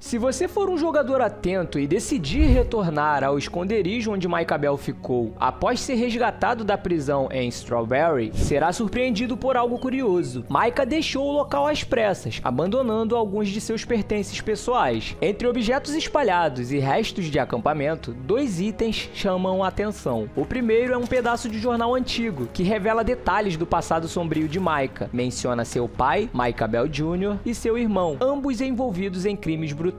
Se você for um jogador atento e decidir retornar ao esconderijo onde Micah Bell ficou após ser resgatado da prisão em Strawberry, será surpreendido por algo curioso. Micah deixou o local às pressas, abandonando alguns de seus pertences pessoais. Entre objetos espalhados e restos de acampamento, 2 itens chamam a atenção. O primeiro é um pedaço de jornal antigo, que revela detalhes do passado sombrio de Micah. Menciona seu pai, Micah Bell Jr., e seu irmão, ambos envolvidos em crimes brutais.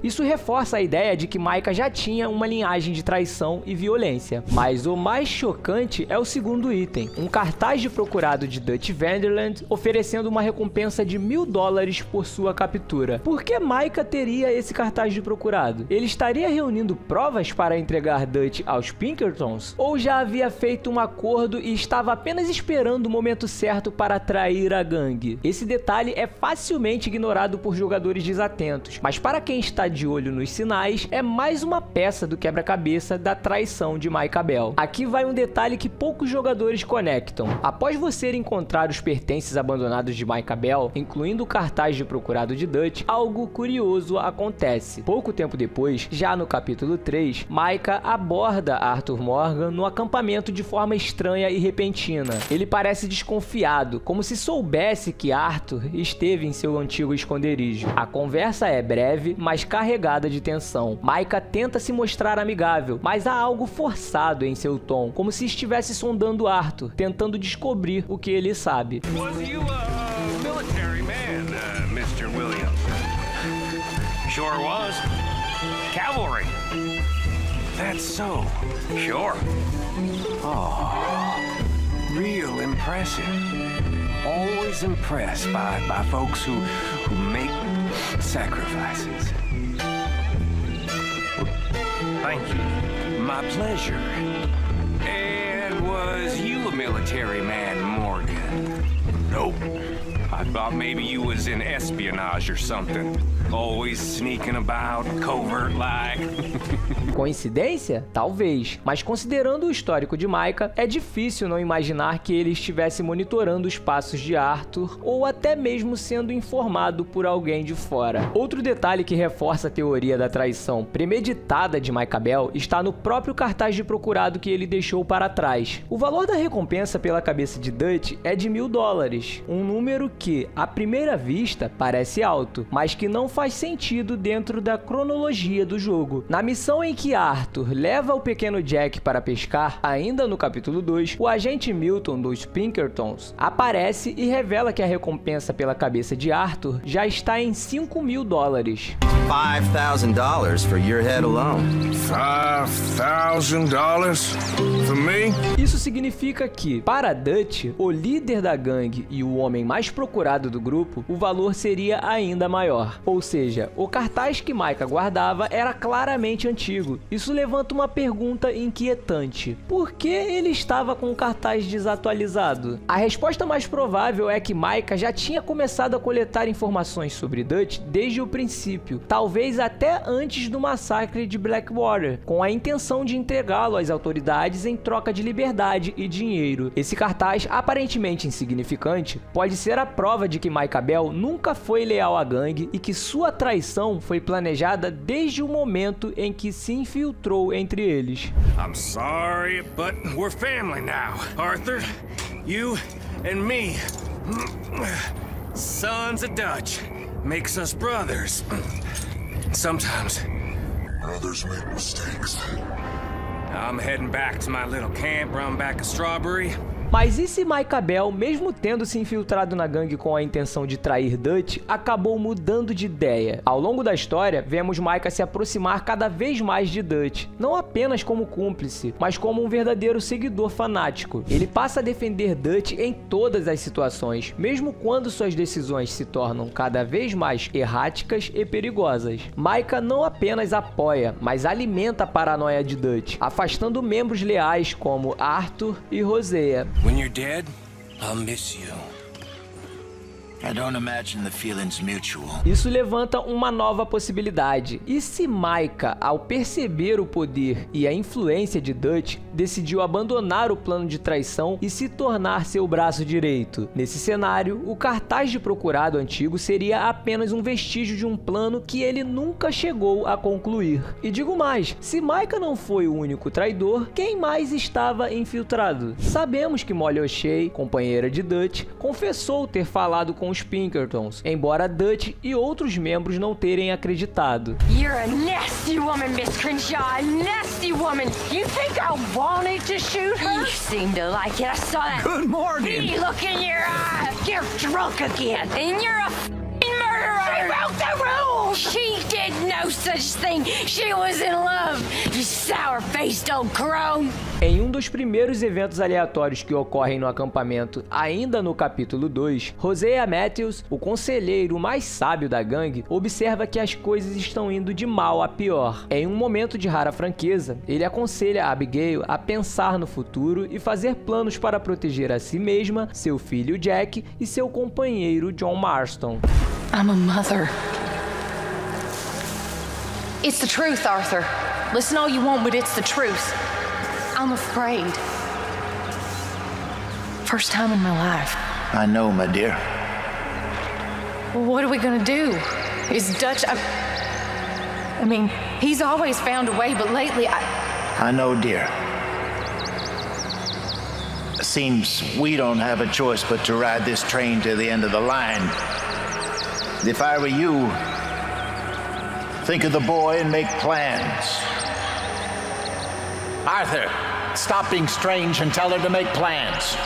Isso reforça a ideia de que Micah já tinha uma linhagem de traição e violência. Mas o mais chocante é o segundo item, um cartaz de procurado de Dutch Vanderland oferecendo uma recompensa de $1000 por sua captura. Por que Micah teria esse cartaz de procurado? Ele estaria reunindo provas para entregar Dutch aos Pinkertons? Ou já havia feito um acordo e estava apenas esperando o momento certo para trair a gangue? Esse detalhe é facilmente ignorado por jogadores desatentos, mas para quem está de olho nos sinais, é mais uma peça do quebra-cabeça da traição de Micah Bell. Aqui vai um detalhe que poucos jogadores conectam. Após você encontrar os pertences abandonados de Micah Bell, incluindo o cartaz de procurado de Dutch, algo curioso acontece. Pouco tempo depois, já no capítulo 3, Micah aborda Arthur Morgan no acampamento de forma estranha e repentina. Ele parece desconfiado, como se soubesse que Arthur esteve em seu antigo esconderijo. A conversa é breve, mas carregada de tensão. Micah tenta se mostrar amigável, mas há algo forçado em seu tom, como se estivesse sondando Arthur, tentando descobrir o que ele sabe. Was you a military man, Mr. Williams? Sure was. Cavalry. That's so. Sure. Oh, real impressive. Always impressed by folks who make sacrifices. Thank you. My pleasure. And was you a military man, Morgan? Nope. I thought maybe you was in espionage or something. Always sneaking about, covert like. Coincidência? Talvez. Mas considerando o histórico de Micah, é difícil não imaginar que ele estivesse monitorando os passos de Arthur ou até mesmo sendo informado por alguém de fora. Outro detalhe que reforça a teoria da traição premeditada de Micah Bell está no próprio cartaz de procurado que ele deixou para trás. O valor da recompensa pela cabeça de Dutch é de $1000, um número que, à primeira vista, parece alto, mas que não faz sentido dentro da cronologia do jogo. Na missão em que Arthur leva o pequeno Jack para pescar, ainda no capítulo 2, o agente Milton dos Pinkertons aparece e revela que a recompensa pela cabeça de Arthur já está em $5000. $5,000 for your head alone. $5,000 for me? Isso significa que, para Dutch, o líder da gangue e o homem mais procurado do grupo, o valor seria ainda maior. Ou seja, o cartaz que Micah guardava era claramente antigo. Isso levanta uma pergunta inquietante. Por que ele estava com o cartaz desatualizado? A resposta mais provável é que Micah já tinha começado a coletar informações sobre Dutch desde o princípio, talvez até antes do massacre de Blackwater, com a intenção de entregá-lo às autoridades em troca de liberdade e dinheiro. Esse cartaz, aparentemente insignificante, pode ser a prova de que Micah Bell nunca foi leal à gangue e que sua traição foi planejada desde o momento em que se infiltrou entre eles. I'm sorry, but we're family now, Arthur. You and me. Sons of Dutch. Makes us brothers. Sometimes. Brothers make mistakes. I'm heading back to my little camp round back of Strawberry. Mas e se Micah Bell, mesmo tendo se infiltrado na gangue com a intenção de trair Dutch, acabou mudando de ideia? Ao longo da história, vemos Micah se aproximar cada vez mais de Dutch, não apenas como cúmplice, mas como um verdadeiro seguidor fanático. Ele passa a defender Dutch em todas as situações, mesmo quando suas decisões se tornam cada vez mais erráticas e perigosas. Micah não apenas apoia, mas alimenta a paranoia de Dutch, afastando membros leais como Arthur e Hosea. When you're dead, I'll miss you. I don't imagine the feeling's mutual. Isso levanta uma nova possibilidade. E se Micah, ao perceber o poder e a influência de Dutch, decidiu abandonar o plano de traição e se tornar seu braço direito. Nesse cenário, o cartaz de procurado antigo seria apenas um vestígio de um plano que ele nunca chegou a concluir. E digo mais, se Micah não foi o único traidor, quem mais estava infiltrado? Sabemos que Molly O'Shea, companheira de Dutch, confessou ter falado com os Pinkertons, embora Dutch e outros membros não terem acreditado. You're a nasty woman, Miss Crenshaw, a nasty woman. You think I wanted to shoot her? You seem to like it. I saw that Good morning. pity look in your eye. You're drunk again, and you're a f***ing murderer. She broke the rules. She did no such thing. She was in love. You sour-faced old crone. Em um dos primeiros eventos aleatórios que ocorrem no acampamento, ainda no capítulo 2, Hosea Matthews, o conselheiro mais sábio da gangue, observa que as coisas estão indo de mal a pior. Em um momento de rara franqueza, ele aconselha Abigail a pensar no futuro e fazer planos para proteger a si mesma, seu filho Jack e seu companheiro John Marston. I'm a mother. It's the truth, Arthur. Listen all you want, but it's the truth. I'm afraid. First time in my life. I know, my dear. Well, what are we gonna do? Is Dutch... I mean, he's always found a way, but lately I know, dear. Seems we don't have a choice but to ride this train to the end of the line. If I were you, think of the boy and make plans. Arthur, stop being strange and tell her to make plans.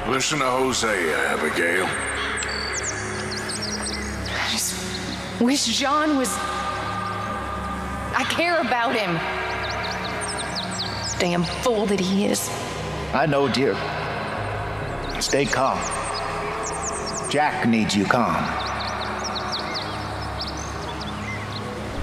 Listen to Hosea, Abigail. I just wish John was... I care about him. Damn fool that he is. I know, dear. Stay calm. Jack needs you calm.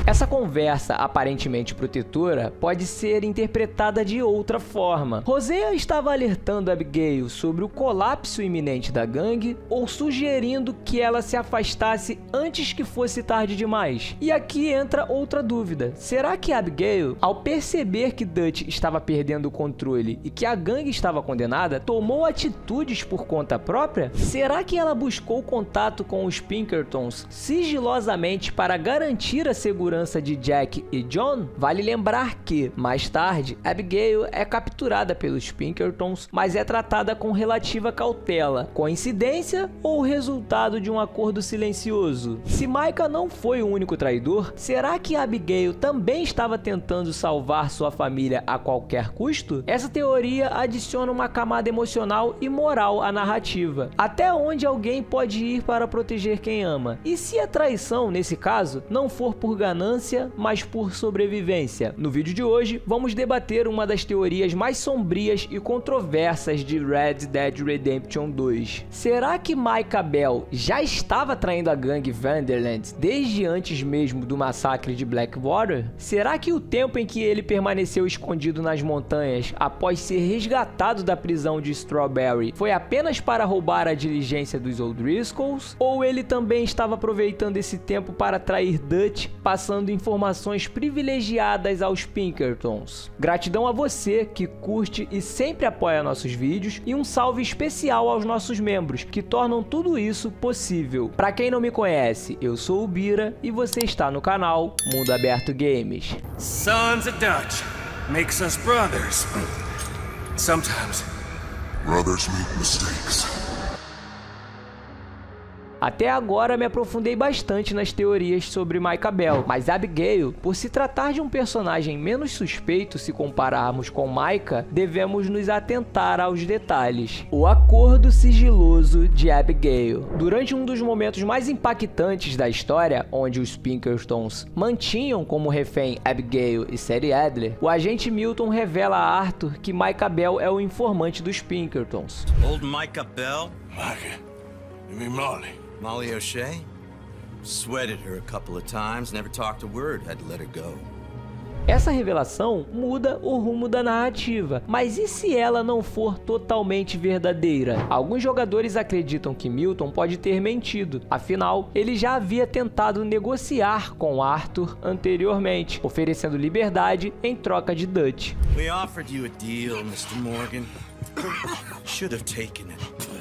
Essa conversa aparentemente protetora pode ser interpretada de outra forma. Hosea estava alertando Abigail sobre o colapso iminente da gangue ou sugerindo que ela se afastasse antes que fosse tarde demais. E aqui entra outra dúvida. Será que Abigail, ao perceber que Dutch estava perdendo o controle e que a gangue estava condenada, tomou atitudes por conta própria? Será que ela buscou contato com os Pinkertons sigilosamente para garantir a segurança de Jack e John? Vale lembrar que, mais tarde, Abigail é capturada pelos Pinkertons, mas é tratada com relativa cautela. Coincidência ou resultado de um acordo silencioso? Se Micah não foi o único traidor, será que Abigail também estava tentando salvar sua família a qualquer custo? Essa teoria adiciona uma camada emocional e moral à narrativa. Até onde alguém pode ir para proteger quem ama? E se a traição, nesse caso, não for por ganância, mas por sobrevivência? No vídeo de hoje, vamos debater uma das teorias mais sombrias e controversas de Red Dead Redemption 2. Será que Micah Bell já estava traindo a gangue Vanderlands desde antes mesmo do massacre de Blackwater? Será que o tempo em que ele permaneceu escondido nas montanhas após ser resgatado da prisão de Strawberry foi apenas para roubar a diligência dos O'Driscolls? Ou ele também estava aproveitando esse tempo para trair Dutch, passando informações privilegiadas aos Pinkertons? Gratidão a você que curte e sempre apoia nossos vídeos, e um salve especial aos nossos membros que tornam tudo isso possível. Para quem não me conhece, eu sou o Bira e você está no canal Mundo Aberto Games. Sons of Dutch makes us brothers. Sometimes. Brothers make mistakes. Até agora me aprofundei bastante nas teorias sobre Micah Bell, mas Abigail, por se tratar de um personagem menos suspeito se compararmos com Micah, devemos nos atentar aos detalhes. O acordo sigiloso de Abigail. Durante um dos momentos mais impactantes da história, onde os Pinkertons mantinham como refém Abigail e Sadie Adler, o agente Milton revela a Arthur que Micah Bell é o informante dos Pinkertons. Old Micah Bell? Micah, you mean Molly? Molly O'Shea? Sweated her a couple of times, never talked a word, had to let her go. Essa revelação muda o rumo da narrativa, mas e se ela não for totalmente verdadeira? Alguns jogadores acreditam que Milton pode ter mentido, afinal, ele já havia tentado negociar com Arthur anteriormente, oferecendo liberdade em troca de Dutch. We offered you a deal, Mr. Morgan. Should have taken it.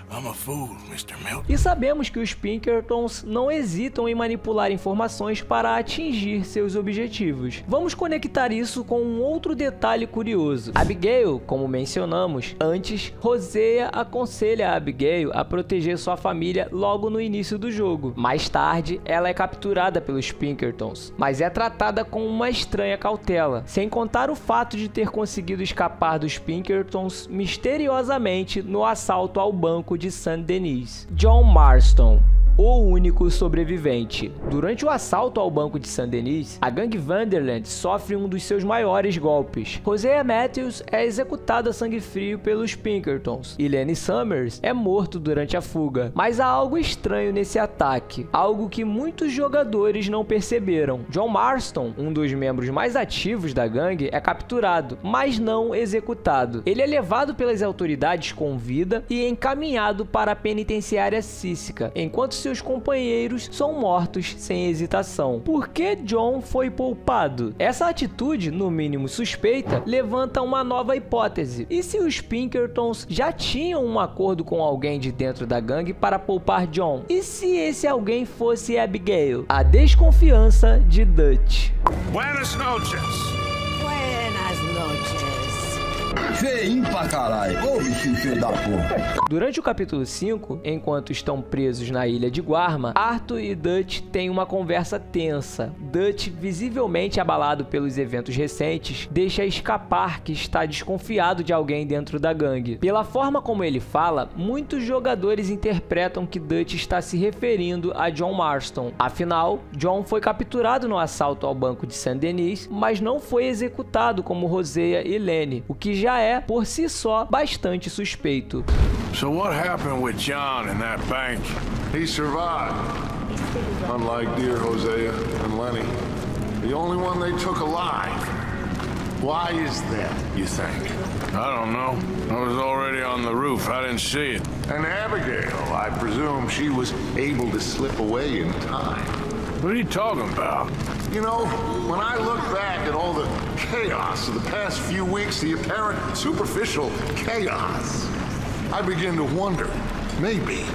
I'm a fool, Mr. Milton. E sabemos que os Pinkertons não hesitam em manipular informações para atingir seus objetivos. Vamos conectar isso com um outro detalhe curioso. Abigail, como mencionamos antes, Hosea aconselha a Abigail a proteger sua família logo no início do jogo. Mais tarde, ela é capturada pelos Pinkertons, mas é tratada com uma estranha cautela, sem contar o fato de ter conseguido escapar dos Pinkertons misteriosamente no assalto ao banco de Saint-Denis. John Marston, o único sobrevivente. Durante o assalto ao banco de Saint-Denis, a gangue Vanderland sofre um dos seus maiores golpes. Hosea Matthews é executado a sangue frio pelos Pinkertons e Lenny Summers é morto durante a fuga. Mas há algo estranho nesse ataque, algo que muitos jogadores não perceberam. John Marston, um dos membros mais ativos da gangue, é capturado, mas não executado. Ele é levado pelas autoridades com vida e encaminhado para a penitenciária Síssica, enquanto seus companheiros são mortos sem hesitação. Por que John foi poupado? Essa atitude, no mínimo suspeita, levanta uma nova hipótese. E se os Pinkertons já tinham um acordo com alguém de dentro da gangue para poupar John? E se esse alguém fosse Abigail? A desconfiança de Dutch. Buenas noches. Buenas noches. Feinho pra caralho. Ô, bichinho feio da porra. Durante o capítulo 5, enquanto estão presos na ilha de Guarma, Arthur e Dutch têm uma conversa tensa. Dutch, visivelmente abalado pelos eventos recentes, deixa escapar que está desconfiado de alguém dentro da gangue. Pela forma como ele fala, muitos jogadores interpretam que Dutch está se referindo a John Marston. Afinal, John foi capturado no assalto ao banco de Saint-Denis, mas não foi executado como Hosea e Lenny, o que já é, por si só, bastante suspeito. So what happened with John in that bank? He survived. Unlike dear Hosea and Lenny, the only one they took alive. Why is that, you think? I don't know. I was already on the roof. I didn't see it. And Abigail, I presume she was able to slip away in time. What are you talking about? You know, when I look back at all the chaos of the past few weeks, the apparent superficial chaos, I begin to wonder, maybe,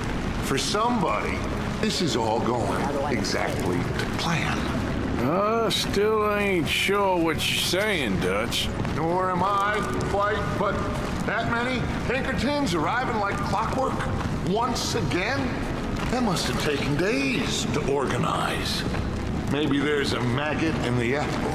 for somebody, this is all going exactly to plan. Still ain't sure what you're saying, Dutch. Nor am I quite, but that many Pinkertons arriving like clockwork once again? That must have taken days to organize. Maybe there's a maggot in the apple.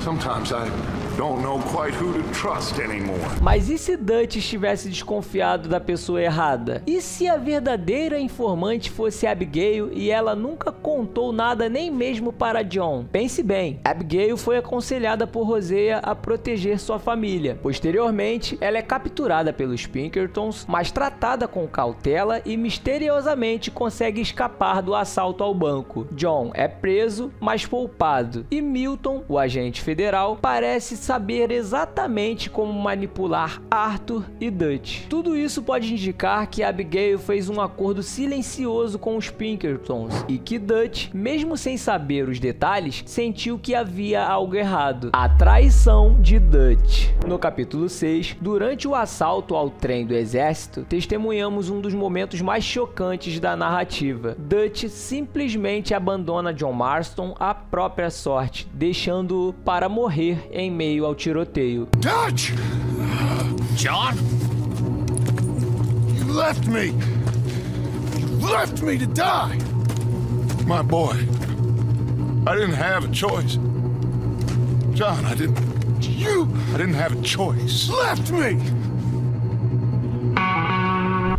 Sometimes I don't know quite who to trust anymore. Mas e se Dutch estivesse desconfiado da pessoa errada? E se a verdadeira informante fosse Abigail e ela nunca contou nada nem mesmo para John? Pense bem, Abigail foi aconselhada por Hosea a proteger sua família. Posteriormente, ela é capturada pelos Pinkertons, mas tratada com cautela e misteriosamente consegue escapar do assalto ao banco. John é preso, mas poupado. E Milton, o agente federal, parece saber exatamente como manipular Arthur e Dutch. Tudo isso pode indicar que Abigail fez um acordo silencioso com os Pinkertons e que Dutch, mesmo sem saber os detalhes, sentiu que havia algo errado. A traição de Dutch. No capítulo 6, durante o assalto ao trem do exército, testemunhamos um dos momentos mais chocantes da narrativa. Dutch simplesmente abandona John Marston à própria sorte, deixando-o para morrer em meio ao tiroteio. Dutch! John? You left me! You left me to die! My boy, I didn't have a choice. John, I didn't have a choice. Left me!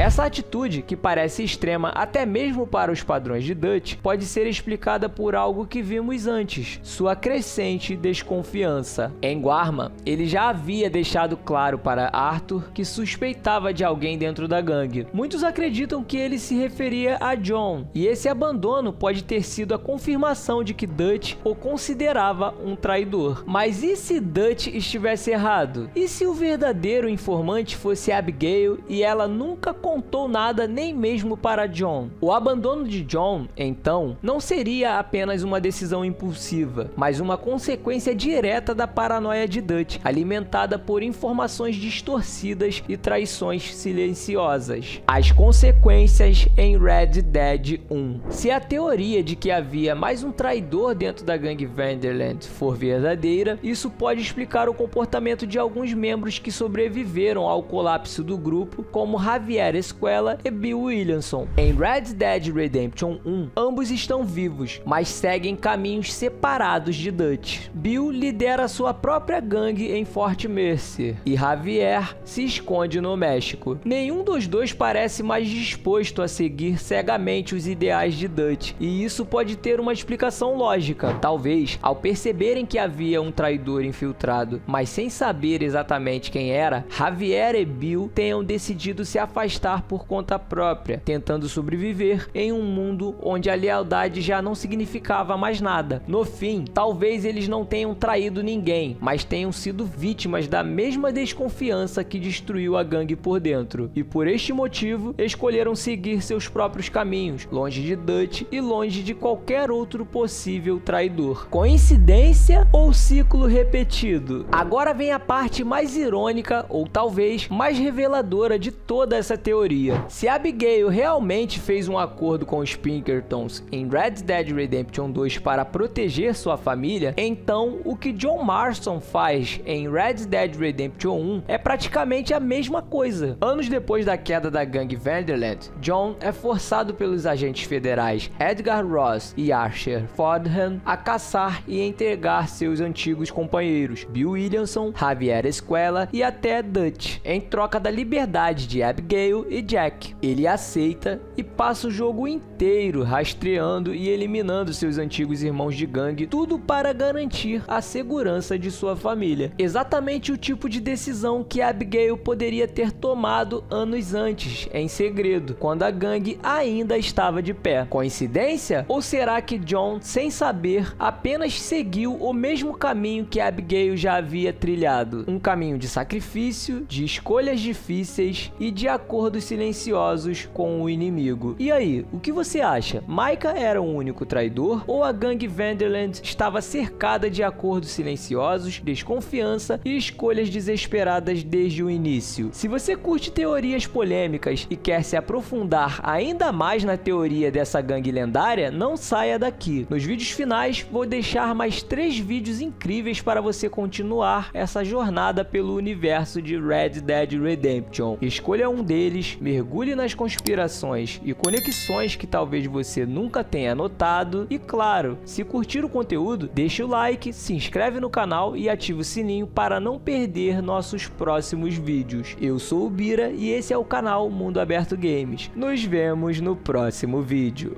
Essa atitude, que parece extrema até mesmo para os padrões de Dutch, pode ser explicada por algo que vimos antes: sua crescente desconfiança. Em Guarma, ele já havia deixado claro para Arthur que suspeitava de alguém dentro da gangue. Muitos acreditam que ele se referia a John, e esse abandono pode ter sido a confirmação de que Dutch o considerava um traidor. Mas e se Dutch estivesse errado? E se o verdadeiro informante fosse Abigail e ela nunca contou nada nem mesmo para John? O abandono de John, então, não seria apenas uma decisão impulsiva, mas uma consequência direta da paranoia de Dutch, alimentada por informações distorcidas e traições silenciosas. As consequências em Red Dead 1. Se a teoria de que havia mais um traidor dentro da gangue Vanderland for verdadeira, isso pode explicar o comportamento de alguns membros que sobreviveram ao colapso do grupo, como Javier Escuela e Bill Williamson. Em Red Dead Redemption 1, ambos estão vivos, mas seguem caminhos separados de Dutch. Bill lidera sua própria gangue em Fort Mercer e Javier se esconde no México. Nenhum dos dois parece mais disposto a seguir cegamente os ideais de Dutch, e isso pode ter uma explicação lógica. Talvez, ao perceberem que havia um traidor infiltrado, mas sem saber exatamente quem era, Javier e Bill tenham decidido se afastar por conta própria, tentando sobreviver em um mundo onde a lealdade já não significava mais nada. No fim, talvez eles não tenham traído ninguém, mas tenham sido vítimas da mesma desconfiança que destruiu a gangue por dentro, e por este motivo escolheram seguir seus próprios caminhos, longe de Dutch e longe de qualquer outro possível traidor. Coincidência ou ciclo repetido? Agora vem a parte mais irônica, ou talvez mais reveladora de toda essa teoria. Se Abigail realmente fez um acordo com os Pinkertons em Red Dead Redemption 2 para proteger sua família, então o que John Marston faz em Red Dead Redemption 1 é praticamente a mesma coisa. Anos depois da queda da gangue Vanderland, John é forçado pelos agentes federais Edgar Ross e Archer Fordham a caçar e entregar seus antigos companheiros Bill Williamson, Javier Escuela e até Dutch, em troca da liberdade de Abigail e Jack. Ele aceita e passa o jogo inteiro rastreando e eliminando seus antigos irmãos de gangue, tudo para garantir a segurança de sua família. Exatamente o tipo de decisão que Abigail poderia ter tomado anos antes, em segredo, quando a gangue ainda estava de pé. Coincidência? Ou será que John, sem saber, apenas seguiu o mesmo caminho que Abigail já havia trilhado? Um caminho de sacrifício, de escolhas difíceis e de acordos silenciosos com o inimigo. E aí, o que você acha? Micah era o único traidor ou a gangue Vanderland estava cercada de acordos silenciosos, desconfiança e escolhas desesperadas desde o início? Se você curte teorias polêmicas e quer se aprofundar ainda mais na teoria dessa gangue lendária, não saia daqui. Nos vídeos finais vou deixar mais 3 vídeos incríveis para você continuar essa jornada pelo universo de Red Dead Redemption. Escolha um deles, mergulhe nas conspirações e conexões que talvez você nunca tenha notado e, claro, se curtir o conteúdo, deixa o like, se inscreve no canal e ativa o sininho para não perder nossos próximos vídeos. Eu sou o Bira e esse é o canal Mundo Aberto Games. Nos vemos no próximo vídeo.